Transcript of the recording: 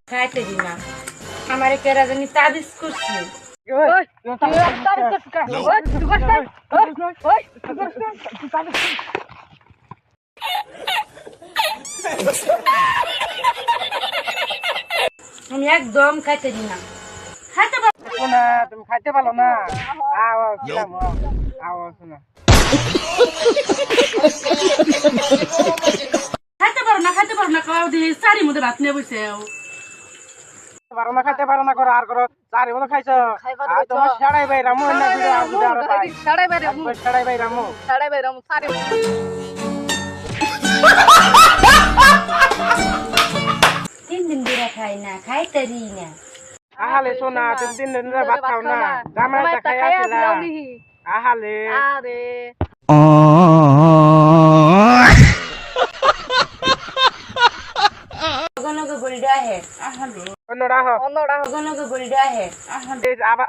খাইতে দি না আমার কেরা জানি তাবিজ করছে আমি একদম খাইতে দি না খাইতে পারবো না তুমি খাইতে পারো না আও খেলাম আও শোনা খাইতে পারবো না কাউ দিয়ে চারি মধ্যে ভাত নিয়ে বসে খাইতে পারো না করো আর করো চারি মতো খাইছো আর তোমার সাড়াই ভাই রামু না ভিডিও আর ভাই সাড়াই বাইরে সাড়াই ভাই রামু সাড়ে তিন দিন ধরে খাই না খাইতে দি না আহালে সোনা তুমি 3 দিন ধরে ভাত খাও না জামাইটা খাই আসিলা আহালে আরে গনকে বলডা হে আহালে অন্যরা অন্যরা গনকে বলডা হে আবার